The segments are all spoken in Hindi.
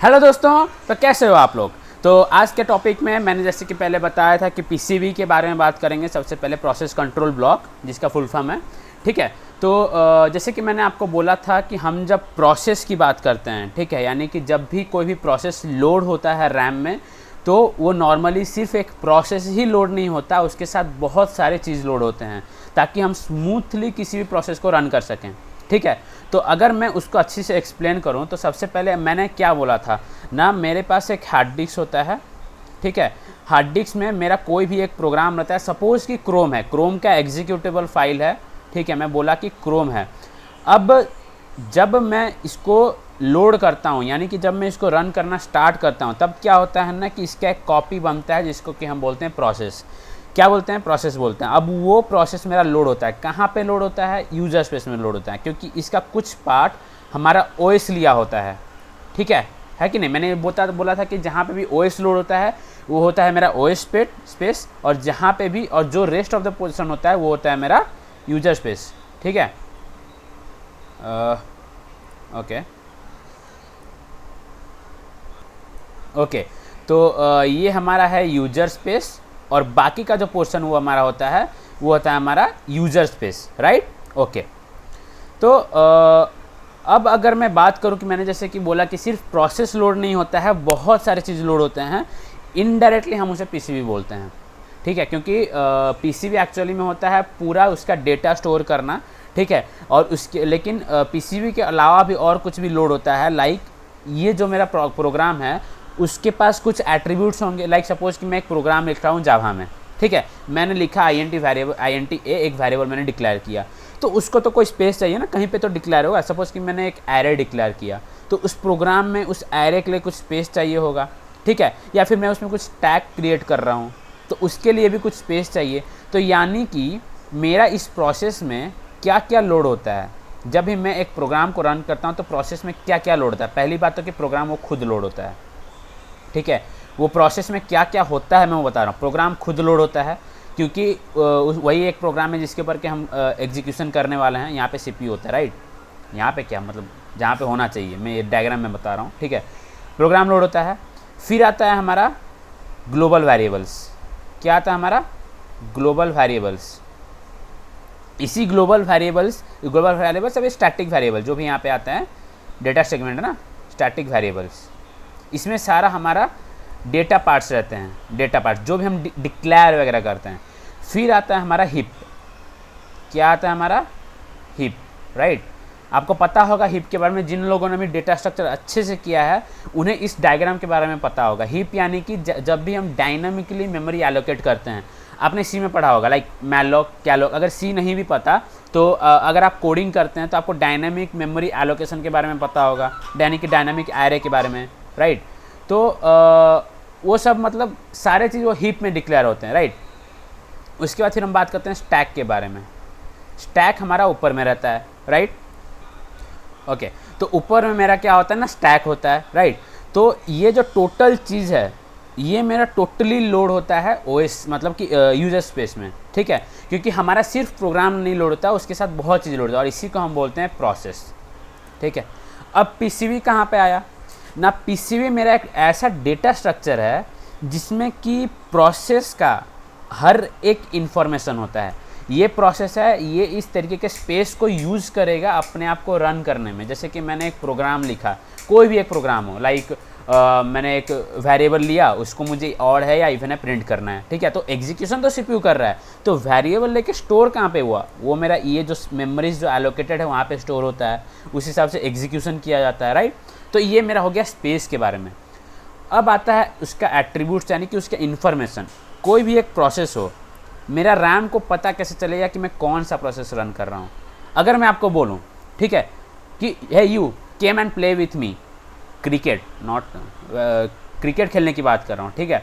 हेलो दोस्तों, तो कैसे हो आप लोग। तो आज के टॉपिक में मैंने जैसे कि पहले बताया था कि पीसीबी के बारे में बात करेंगे। सबसे पहले प्रोसेस कंट्रोल ब्लॉक, जिसका फुल फॉर्म है। ठीक है, तो जैसे कि मैंने आपको बोला था कि हम जब प्रोसेस की बात करते हैं, ठीक है, यानी कि जब भी कोई भी प्रोसेस लोड होता है रैम में, तो वो नॉर्मली सिर्फ एक प्रोसेस ही लोड नहीं होता, उसके साथ बहुत सारे चीज़ लोड होते हैं ताकि हम स्मूथली किसी भी प्रोसेस को रन कर सकें। ठीक है, तो अगर मैं उसको अच्छी से एक्सप्लेन करूं तो सबसे पहले मैंने क्या बोला था ना, मेरे पास एक हार्ड डिस्क होता है। ठीक है, हार्ड डिस्क में मेरा कोई भी एक प्रोग्राम रहता है। सपोज़ कि क्रोम है, क्रोम का एग्जीक्यूटेबल फाइल है। ठीक है, मैं बोला कि क्रोम है। अब जब मैं इसको लोड करता हूँ, यानी कि जब मैं इसको रन करना स्टार्ट करता हूँ, तब क्या होता है ना कि इसका एक कॉपी बनता है जिसको कि हम बोलते हैं प्रोसेस। क्या बोलते हैं? प्रोसेस बोलते हैं। अब वो प्रोसेस मेरा लोड होता है, कहाँ पे लोड होता है? यूजर स्पेस में लोड होता है, क्योंकि इसका कुछ पार्ट हमारा ओएस लिया होता है। ठीक है कि नहीं? मैंने बोला था कि जहाँ पे भी ओएस लोड होता है वो होता है मेरा ओएस स्पेस, और जहाँ पे भी और जो रेस्ट ऑफ द पोजीशन होता है वो होता है मेरा यूजर स्पेस। ठीक है, ओके, तो ये हमारा है यूजर स्पेस, और बाकी का जो पोर्शन वो हमारा होता है वो होता है हमारा यूजर स्पेस, राइट। ओके, तो अब अगर मैं बात करूं कि मैंने जैसे कि बोला कि सिर्फ प्रोसेस लोड नहीं होता है, बहुत सारे चीज़ लोड होते हैं। इनडायरेक्टली हम उसे पीसीबी बोलते हैं। ठीक है, क्योंकि पीसीबी एक्चुअली में होता है पूरा उसका डेटा स्टोर करना। ठीक है, और उसके लेकिन पीसीबी के अलावा भी और कुछ भी लोड होता है। लाइक ये जो मेरा प्रोग्राम है उसके पास कुछ एट्रीब्यूट्स होंगे। लाइक सपोज कि मैं एक प्रोग्राम लिख रहा हूँ जावा में। ठीक है, मैंने लिखा INT A, एक वेरिएबल मैंने डिक्लेयर किया, तो उसको तो कोई स्पेस चाहिए ना, कहीं पे तो डिक्लेयर होगा। सपोज कि मैंने एक एरे डिक्लेयर किया, तो उस प्रोग्राम में उस एरे के लिए कुछ स्पेस चाहिए होगा। ठीक है, या फिर मैं उसमें कुछ टैग क्रिएट कर रहा हूँ तो उसके लिए भी कुछ स्पेस चाहिए। तो यानी कि मेरा इस प्रोसेस में क्या क्या लोड होता है, जब भी मैं एक प्रोग्राम को रन करता हूँ तो प्रोसेस में क्या क्या लोड होता है। पहली बात तो कि प्रोग्राम वो खुद लोड होता है। ठीक है, वो प्रोसेस में क्या क्या होता है मैं वो बता रहा हूँ। प्रोग्राम खुद लोड होता है क्योंकि वही एक प्रोग्राम है जिसके ऊपर के हम एग्जीक्यूशन करने वाले हैं। यहाँ पे सीपीयू होता है, राइट। यहाँ पे क्या मतलब, जहाँ पे होना चाहिए, मैं ये डायग्राम में बता रहा हूँ। ठीक है, प्रोग्राम लोड होता है। फिर आता है हमारा ग्लोबल वेरिएबल्स। क्या आता है हमारा? Global variables. इसी ग्लोबल वेरिएबल्स अब स्टैटिक वेरिएबल जो भी यहाँ पे आता है, डेटा सेगमेंट है ना, स्टैटिक वेरिएबल्स, इसमें सारा हमारा डेटा पार्ट्स रहते हैं। डेटा पार्ट्स जो भी हम डिक्लेयर वगैरह करते हैं। फिर आता है हमारा हिप। क्या आता है हमारा? Hip, right. आपको पता होगा हिप के बारे में, जिन लोगों ने भी डेटा स्ट्रक्चर अच्छे से किया है उन्हें इस डायग्राम के बारे में पता होगा। हिप यानी कि जब भी हम डायनामिकली मेमोरी एलोकेट करते हैं, आपने सी में पढ़ा होगा, लाइक मैलोक कैलोक। अगर सी नहीं भी पता तो अगर आप कोडिंग करते हैं तो आपको डायनामिक मेमोरी एलोकेशन के बारे में पता होगा, यानी कि डायनामिक एरे के बारे में, राइट। तो वो सब मतलब सारे चीज़ वो हीप में डिक्लेयर होते हैं, राइट। उसके बाद फिर हम बात करते हैं स्टैक के बारे में। स्टैक हमारा ऊपर में रहता है, राइट। ओके, तो ऊपर में मेरा क्या होता है ना, स्टैक होता है, राइट। तो ये जो टोटल चीज़ है ये मेरा टोटली लोड होता है ओएस, मतलब कि यूजर स्पेस में। ठीक है, क्योंकि हमारा सिर्फ प्रोग्राम नहीं लोड होता, उसके साथ बहुत चीज़ लोड होता है, और इसी को हम बोलते हैं प्रोसेस। ठीक है, अब पीसीबी कहाँ पे आया ना? पीसीबी मेरा एक ऐसा डेटा स्ट्रक्चर है जिसमें कि प्रोसेस का हर एक इंफॉर्मेशन होता है। ये प्रोसेस है, ये इस तरीके के स्पेस को यूज़ करेगा अपने आप को रन करने में। जैसे कि मैंने एक प्रोग्राम लिखा, कोई भी एक प्रोग्राम हो, लाइक मैंने एक वेरिएबल लिया, उसको मुझे ऑड है या इवन है प्रिंट करना है। ठीक है, तो एग्जीक्यूशन तो सीपीयू कर रहा है, तो वेरिएबल लेके स्टोर कहाँ पे हुआ? वो मेरा ये जो मेमोरीज जो एलोकेटेड है वहाँ पे स्टोर होता है, उस हिसाब से एग्जीक्यूशन किया जाता है, राइट। तो ये मेरा हो गया स्पेस के बारे में। अब आता है उसका एट्रीब्यूट्स, यानी कि उसका इन्फॉर्मेशन। कोई भी एक प्रोसेस हो, मेरा रैम को पता कैसे चलेगा कि मैं कौन सा प्रोसेस रन कर रहा हूँ। अगर मैं आपको बोलूँ, ठीक है, कि hey you came and play with me cricket, not cricket खेलने की बात कर रहा हूँ। ठीक है,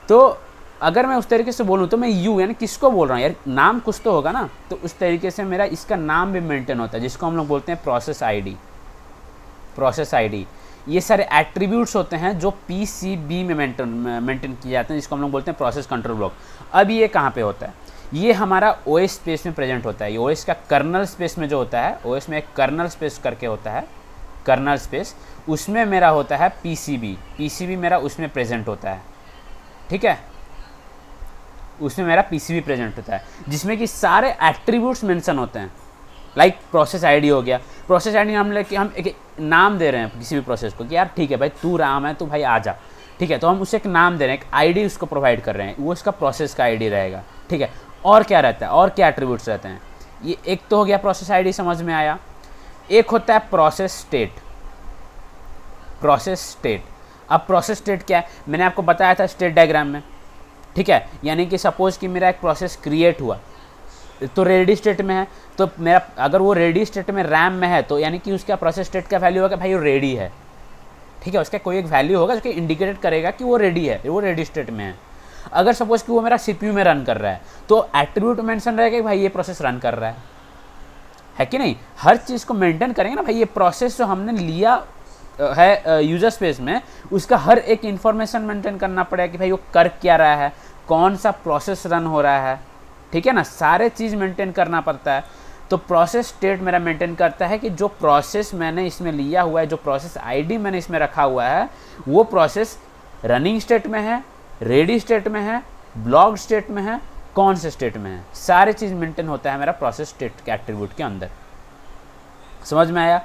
तो अगर मैं उस तरीके से बोलूँ तो मैं यू यानी किसको बोल रहा हूँ यार, नाम कुछ तो होगा ना। तो उस तरीके से मेरा इसका नाम भी मेंटेन होता है, जिसको हम लोग बोलते हैं प्रोसेस आईडी। प्रोसेस आईडी, ये सारे एट्रीब्यूट्स होते हैं जो पीसीबी में मेंटेन किए जाते हैं, जिसको हम लोग बोलते हैं प्रोसेस कंट्रोल ब्लॉक। अब ये कहाँ पे होता है? ये हमारा ओएस स्पेस में प्रेजेंट होता है। ये ओएस का कर्नल स्पेस में जो होता है, ओएस में एक कर्नल स्पेस करके होता है, कर्नल स्पेस, उसमें मेरा होता है पीसीबी मेरा उसमें प्रेजेंट होता है, ठीक है, उसमें मेरा पीसीबी प्रेजेंट होता है, जिसमें कि सारे एट्रीब्यूट्स मेंशन होते हैं। लाइक प्रोसेस आईडी हो गया, प्रोसेस आईडी हम लेके हम एक नाम दे रहे हैं किसी भी प्रोसेस को कि यार ठीक है भाई तू राम है, तू भाई आ जा, ठीक है, तो हम उसे एक नाम दे रहे हैं, एक आईडी उसको प्रोवाइड कर रहे हैं, वो इसका प्रोसेस का आईडी रहेगा, ठीक है। और क्या रहता है, और क्या एट्रीब्यूट्स रहते हैं, ये एक तो हो गया प्रोसेस आईडी, समझ में आया। एक होता है प्रोसेस स्टेट। अब प्रोसेस स्टेट क्या है, मैंने आपको बताया था स्टेट डायग्राम में, ठीक है, यानी कि सपोज कि मेरा एक प्रोसेस क्रिएट हुआ तो रेडी स्टेट में है, तो मेरा अगर वो रेडी स्टेट में रैम में है तो यानी कि उसका प्रोसेस स्टेट का वैल्यू होगा भाई वो रेडी है, ठीक है, उसका कोई एक वैल्यू होगा जो कि इंडिकेट करेगा कि वो रेडी है, वो रेडी स्टेट में है। अगर सपोज कि वो मेरा सीपीयू में रन कर रहा है तो एट्रीब्यूट मेंशन रहेगा कि भाई ये प्रोसेस रन कर रहा है कि नहीं। हर चीज़ को मेंटेन करेंगे ना भाई, ये प्रोसेस जो हमने लिया है यूजर स्पेस में, उसका हर एक इंफॉर्मेशन मेंटेन करना पड़ेगा कि भाई वो कर क्या रहा है, कौन सा प्रोसेस रन हो रहा है, ठीक है ना, सारे चीज़ मेंटेन करना पड़ता है। तो प्रोसेस स्टेट मेरा मेंटेन करता है कि जो प्रोसेस मैंने इसमें लिया हुआ है, जो प्रोसेस आईडी मैंने इसमें रखा हुआ है, वो प्रोसेस रनिंग स्टेट में है, रेडी स्टेट में है, ब्लॉक्ड स्टेट में है, कौन से स्टेट में है, सारे चीज़ मेंटेन होता है मेरा प्रोसेस स्टेट के एट्रीब्यूट के अंदर। समझ में आया।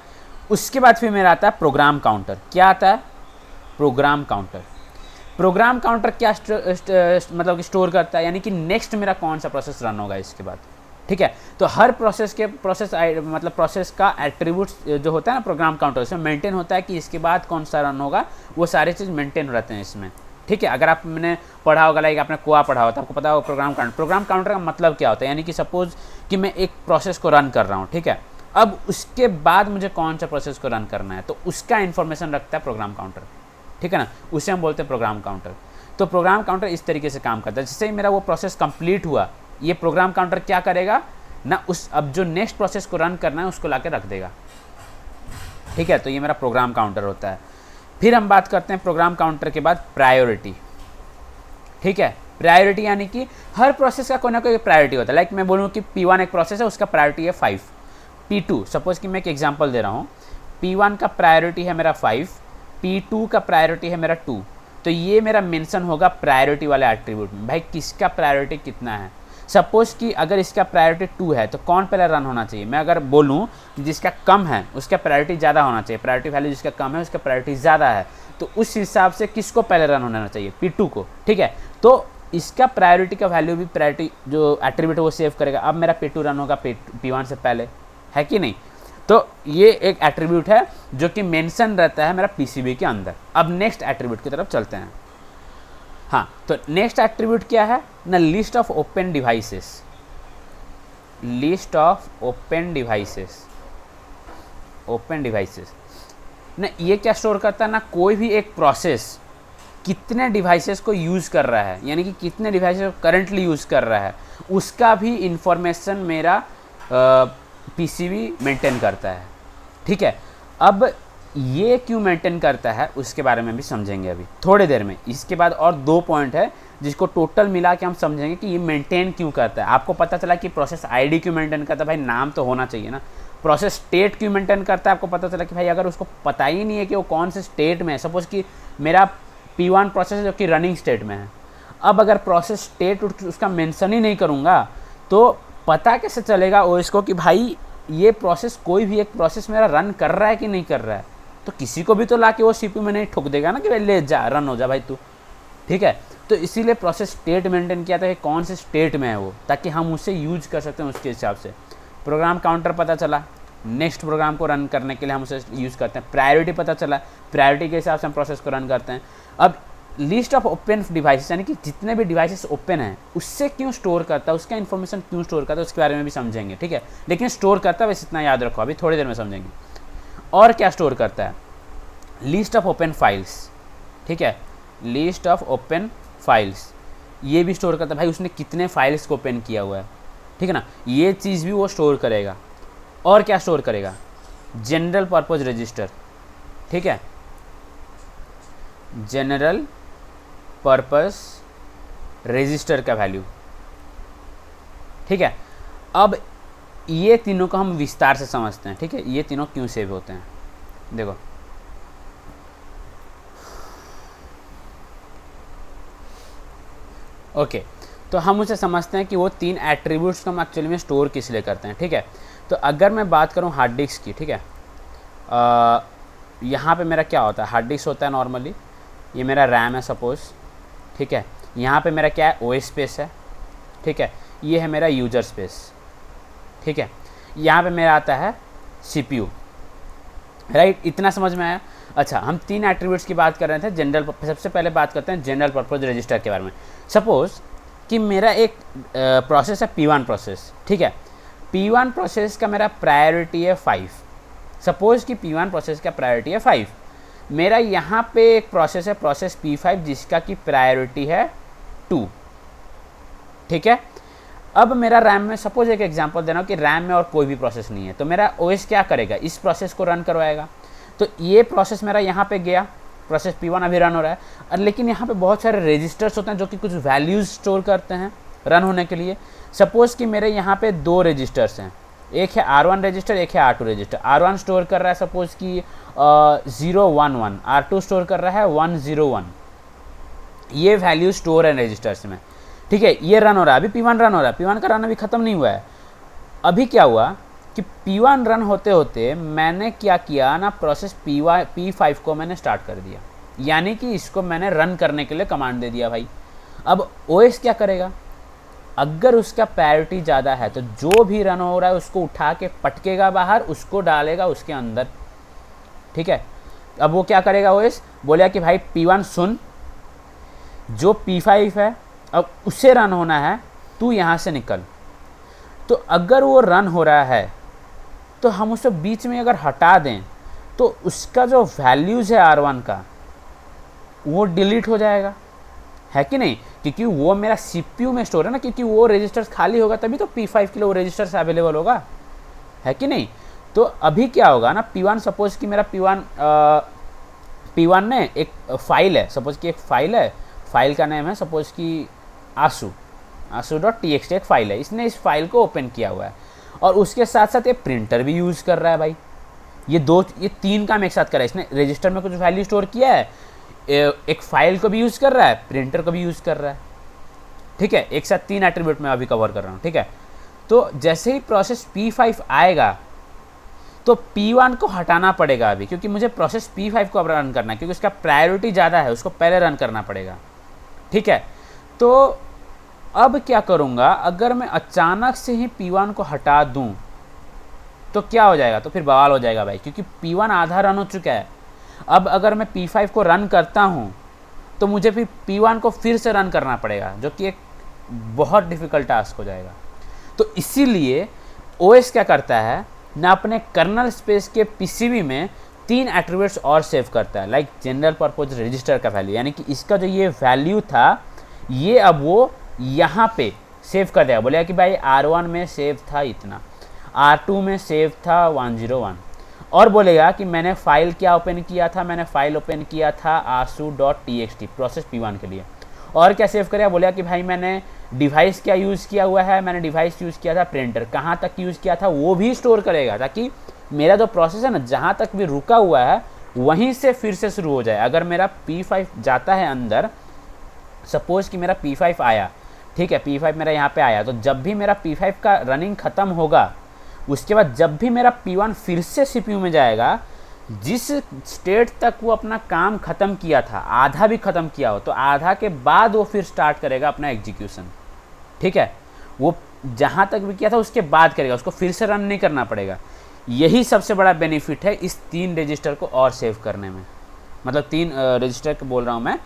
उसके बाद फिर मेरा आता है प्रोग्राम काउंटर। क्या आता है, प्रोग्राम काउंटर। प्रोग्राम काउंटर क्या मतलब कि स्टोर करता है, यानी कि नेक्स्ट मेरा कौन सा प्रोसेस रन होगा इसके बाद, ठीक है। तो हर प्रोसेस के मतलब प्रोसेस का एट्रीब्यूट्स जो होता है ना प्रोग्राम काउंटर, उसमें मेंटेन होता है कि इसके बाद कौन सा रन होगा, वो सारे चीज़ मेंटेन रहते हैं इसमें, ठीक है। अगर आपने पढ़ा होगा, लाइक आपने कोआ पढ़ा होगा तो आपको पता होगा प्रोग्राम काउंटर का मतलब क्या होता है, यानी कि सपोज कि मैं एक प्रोसेस को रन कर रहा हूँ, ठीक है, अब उसके बाद मुझे कौन सा प्रोसेस को रन करना है, तो उसका इन्फॉर्मेशन रखता है प्रोग्राम काउंटर, ठीक है ना, उसे हम बोलते हैं प्रोग्राम काउंटर। तो प्रोग्राम काउंटर इस तरीके से काम करता है, जैसे ही मेरा वो प्रोसेस कंप्लीट हुआ, ये प्रोग्राम काउंटर क्या करेगा ना, उस अब जो नेक्स्ट प्रोसेस को रन करना है उसको लाके रख देगा, ठीक है। तो ये मेरा प्रोग्राम काउंटर होता है। फिर हम बात करते हैं प्रोग्राम काउंटर के बाद प्रायोरिटी, ठीक है। प्रायोरिटी यानी कि हर प्रोसेस का कोई ना कोई प्रायोरिटी होता है। लाइक मैं बोलूँ कि P1 एक प्रोसेस है, उसका प्रायोरिटी है 5, P2 सपोज कि मैं एक एग्जांपल दे रहा हूँ, P1 का प्रायोरिटी है मेरा 5, P2 का प्रायोरिटी है मेरा 2, तो ये मेरा मेंशन होगा प्रायोरिटी वाले एट्रीब्यूट में, भाई किसका प्रायोरिटी कितना है। सपोज कि अगर इसका प्रायोरिटी 2 है तो कौन पहले रन होना चाहिए, मैं अगर बोलूँ कि जिसका कम है उसका प्रायोरिटी ज़्यादा होना चाहिए, प्रायोरिटी वैल्यू जिसका कम है उसका प्रायोरिटी ज़्यादा है, तो उस हिसाब से किसको पहले रन होना चाहिए, P2 को, ठीक है। तो इसका प्रायोरिटी का वैल्यू भी प्रायोरिटी जो एट्रीब्यूट है वो सेव करेगा, अब मेरा P2 रन होगा P1 से पहले, है कि नहीं। तो ये एक एट्रीब्यूट है जो कि मेंशन रहता है मेरा पीसीबी के अंदर। अब नेक्स्ट एट्रीब्यूट की तरफ चलते हैं। हाँ, तो नेक्स्ट एट्रीब्यूट क्या है ना, list of open devices. List of open devices ना, ये क्या स्टोर करता है ना, कोई भी एक प्रोसेस कितने डिवाइसेस को यूज़ कर रहा है, यानी कि कितने डिवाइसेस को करंटली यूज़ कर रहा है, उसका भी इंफॉर्मेशन मेरा पीसीबी मेंटेन करता है, ठीक है। अब ये क्यों मेंटेन करता है उसके बारे में भी समझेंगे अभी थोड़ी देर में। इसके बाद और 2 पॉइंट है जिसको टोटल मिला के हम समझेंगे कि ये मेंटेन क्यों करता है। आपको पता चला कि प्रोसेस आईडी क्यों मेंटेन करता है, भाई नाम तो होना चाहिए ना। प्रोसेस स्टेट क्यों मेंटेन करता है, आपको पता चला कि भाई अगर उसको पता ही नहीं है कि वो कौन से स्टेट में है, सपोज कि मेरा P1 प्रोसेस है जो कि रनिंग स्टेट में है, अब अगर प्रोसेस स्टेट उसका मेंशन ही नहीं करूँगा तो पता कैसे चलेगा वो इसको कि भाई ये प्रोसेस, कोई भी एक प्रोसेस मेरा रन कर रहा है कि नहीं कर रहा है। तो किसी को भी तो ला के वो सीपीयू में नहीं ठोक देगा ना कि भाई ले जा रन हो जा भाई तू, ठीक है। तो इसीलिए प्रोसेस स्टेट मेंटेन किया था कि कौन से स्टेट में है वो, ताकि हम उसे यूज कर सकते हैं उसके हिसाब से। प्रोग्राम काउंटर पता चला, नेक्स्ट प्रोग्राम को रन करने के लिए हम उसे यूज़ करते हैं। प्रायोरिटी पता चला, प्रायोरिटी के हिसाब से हम प्रोसेस को रन करते हैं। अब लिस्ट ऑफ ओपन डिवाइसेस, यानी कि जितने भी डिवाइसेस ओपन हैं उससे क्यों स्टोर करता है, उसका इन्फॉर्मेशन क्यों स्टोर करता है, उसके बारे में भी समझेंगे, ठीक है। लेकिन स्टोर करता है बस इतना याद रखो, अभी थोड़ी देर में समझेंगे। और क्या स्टोर करता है, लिस्ट ऑफ ओपन फाइल्स, ठीक है। लिस्ट ऑफ ओपन फाइल्स ये भी स्टोर करता है, भाई उसने कितने फाइल्स को ओपन किया हुआ है, ठीक है ना, ये चीज़ भी वो स्टोर करेगा। और क्या स्टोर करेगा, जनरल पर्पज रजिस्टर, ठीक है, जनरल पर्पस रजिस्टर का वैल्यू, ठीक है। अब ये तीनों को हम विस्तार से समझते हैं, ठीक है, ये तीनों क्यों सेव होते हैं। देखो ओके, तो हम उसे समझते हैं कि वो 3 एट्रीब्यूट्स को हम एक्चुअली में स्टोर किस लिए करते हैं, ठीक है। तो अगर मैं बात करूँ हार्ड डिस्क की, ठीक है, यहाँ पे मेरा क्या होता है, हार्ड डिस्क होता है नॉर्मली, ये मेरा रैम है सपोज़, ठीक है। यहाँ पे मेरा क्या है, ओएस स्पेस है, ठीक है। ये है मेरा यूजर स्पेस, ठीक है। यहाँ पे मेरा आता है सीपीयू, राइट। इतना समझ में आया। अच्छा, हम 3 एट्रीब्यूट्स की बात कर रहे थे जनरल। सबसे पहले बात करते हैं जनरल पर्पज़ रजिस्टर के बारे में। सपोज़ कि मेरा एक प्रोसेस है P1 प्रोसेस, ठीक है। P1 प्रोसेस का मेरा प्रायोरिटी है 5। सपोज़ कि P1 प्रोसेस का प्रायोरिटी है 5। मेरा यहाँ पे एक प्रोसेस है, प्रोसेस P5, जिसका की प्रायोरिटी है 2, ठीक है। अब मेरा रैम में, सपोज एक एग्जांपल दे रहा हूँ कि रैम में और कोई भी प्रोसेस नहीं है, तो मेरा ओएस क्या करेगा, इस प्रोसेस को रन करवाएगा। तो ये प्रोसेस मेरा यहाँ पे गया, प्रोसेस P1 अभी रन हो रहा है, और लेकिन यहाँ पे बहुत सारे रजिस्टर्स होते हैं जो कि कुछ वैल्यूज़ स्टोर करते हैं रन होने के लिए। सपोज़ कि मेरे यहाँ पे 2 रजिस्टर्स हैं, एक है R1 रजिस्टर, एक है R2 रजिस्टर। R1 स्टोर कर रहा है सपोज़ कि 011, R2 स्टोर कर रहा है 101। ये वैल्यू स्टोर है रजिस्टर्स में, ठीक है। ये रन हो रहा है, अभी P1 रन हो रहा है, P1 का रन अभी ख़त्म नहीं हुआ है। अभी क्या हुआ कि P1 रन होते होते मैंने क्या किया ना, प्रोसेस P5 को मैंने स्टार्ट कर दिया, यानी कि इसको मैंने रन करने के लिए कमांड दे दिया भाई। अब OS क्या करेगा, अगर उसका प्रायोरिटी ज़्यादा है तो जो भी रन हो रहा है उसको उठा के पटकेगा बाहर, उसको डालेगा उसके अंदर, ठीक है। अब वो क्या करेगा, OS बोलेगा कि भाई P1 सुन, जो P5 है अब उसे रन होना है, तू यहाँ से निकल। तो अगर वो रन हो रहा है तो हम उसे बीच में अगर हटा दें तो उसका जो वैल्यूज़ है R1 का वो डिलीट हो जाएगा, है कि नहीं, क्योंकि वो मेरा CPU में स्टोर है ना, क्योंकि वो रजिस्टर्स खाली होगा तभी तो P5 के लिए वो रजिस्टर्स अवेलेबल होगा, है कि नहीं। तो अभी क्या होगा ना, P1 सपोज़ कि मेरा P1 ने एक फाइल है, सपोज़ कि एक फाइल है, फाइल का नेम है सपोज़ कि आसू.txt एक फाइल है, इसने इस फाइल को ओपन किया हुआ है और उसके साथ साथ ये प्रिंटर भी यूज़ कर रहा है भाई। ये 3 काम एक साथ कर रहा है। इसने रजिस्टर में कुछ वैल्यू स्टोर किया है, एक फाइल को भी यूज़ कर रहा है, प्रिंटर को भी यूज़ कर रहा है, ठीक है। एक साथ 3 एट्रीब्यूट में अभी कवर कर रहा हूँ, ठीक है। तो जैसे ही प्रोसेस P5 आएगा तो P1 को हटाना पड़ेगा अभी, क्योंकि मुझे प्रोसेस P5 को अब रन करना है, क्योंकि उसका प्रायोरिटी ज़्यादा है, उसको पहले रन करना पड़ेगा, ठीक है। तो अब क्या करूँगा, अगर मैं अचानक से ही P1 को हटा दूँ तो क्या हो जाएगा, तो फिर बवाल हो जाएगा भाई, क्योंकि P1 आधा रन हो चुका है। अब अगर मैं P5 को रन करता हूँ तो मुझे फिर P1 को फिर से रन करना पड़ेगा, जो कि एक बहुत डिफ़िकल्ट टास्क हो जाएगा। तो इसीलिए OS क्या करता है ना, अपने कर्नल स्पेस के PCB में 3 एट्रीब्यूट्स और सेव करता है, लाइक जनरल पर्पज रजिस्टर का वैल्यू, यानी कि इसका जो ये वैल्यू था ये अब वो यहाँ पे सेव कर देगा। बोलेगा कि भाई R1 में सेव था इतना, R2 में सेव था 101, और बोलेगा कि मैंने फाइल क्या ओपन किया था, मैंने फाइल ओपन किया था asu.txt प्रोसेस P1 के लिए। और क्या सेव करेगा, बोलेगा कि भाई मैंने डिवाइस क्या यूज़ किया हुआ है, मैंने डिवाइस यूज़ किया था प्रिंटर, कहाँ तक यूज़ किया था वो भी स्टोर करेगा, ताकि मेरा जो प्रोसेस है ना, जहाँ तक भी रुका हुआ है वहीं से फिर से शुरू हो जाए। अगर मेरा P5 जाता है अंदर, सपोज़ कि मेरा P5 आया, ठीक है, P5 मेरा यहाँ पे आया, तो जब भी मेरा P5 का रनिंग ख़त्म होगा उसके बाद जब भी मेरा P1 फिर से CPU में जाएगा, जिस स्टेट तक वो अपना काम ख़त्म किया था, आधा भी ख़त्म किया हो, तो आधा के बाद वो फिर स्टार्ट करेगा अपना एग्जीक्यूशन, ठीक है। वो जहाँ तक भी किया था उसके बाद करेगा, उसको फिर से रन नहीं करना पड़ेगा। यही सबसे बड़ा बेनिफिट है इस 3 रजिस्टर को और सेव करने में, मतलब 3 रजिस्टर को बोल रहा हूँ मैं,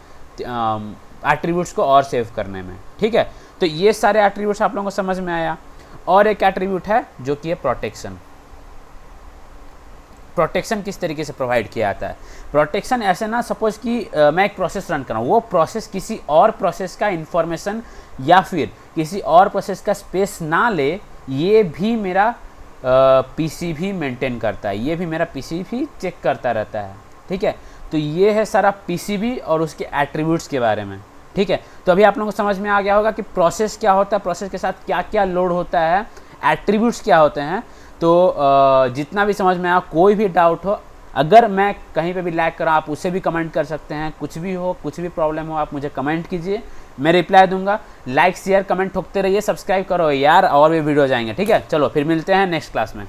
एट्रीब्यूट्स को और सेव करने में, ठीक है। तो ये सारे एट्रीब्यूट्स आप लोगों को समझ में आया। और एक एट्रीब्यूट है जो कि है प्रोटेक्शन। प्रोटेक्शन किस तरीके से प्रोवाइड किया जाता है, प्रोटेक्शन ऐसे ना, सपोज कि मैं एक प्रोसेस रन कर रहा हूँ, वो प्रोसेस किसी और प्रोसेस का इंफॉर्मेशन या फिर किसी और प्रोसेस का स्पेस ना ले, ये भी मेरा पीसी भी मेंटेन करता है, ये भी मेरा पीसी भी चेक करता रहता है, ठीक है। तो ये है सारा पीसीबी और उसके एट्रीब्यूट्स के बारे में, ठीक है। तो अभी आप लोगों को समझ में आ गया होगा कि प्रोसेस क्या होता है, प्रोसेस के साथ क्या क्या लोड होता है, एट्रीब्यूट्स क्या होते हैं। तो जितना भी समझ में आया, कोई भी डाउट हो अगर मैं कहीं पे भी लैग कर रहा हूँ आप उसे भी कमेंट कर सकते हैं, कुछ भी हो, कुछ भी प्रॉब्लम हो आप मुझे कमेंट कीजिए, मैं रिप्लाई दूंगा। लाइक शेयर कमेंट ठोकते रहिए, सब्सक्राइब करो यार, और भी वीडियो जाएंगे। ठीक है, चलो फिर मिलते हैं नेक्स्ट क्लास में।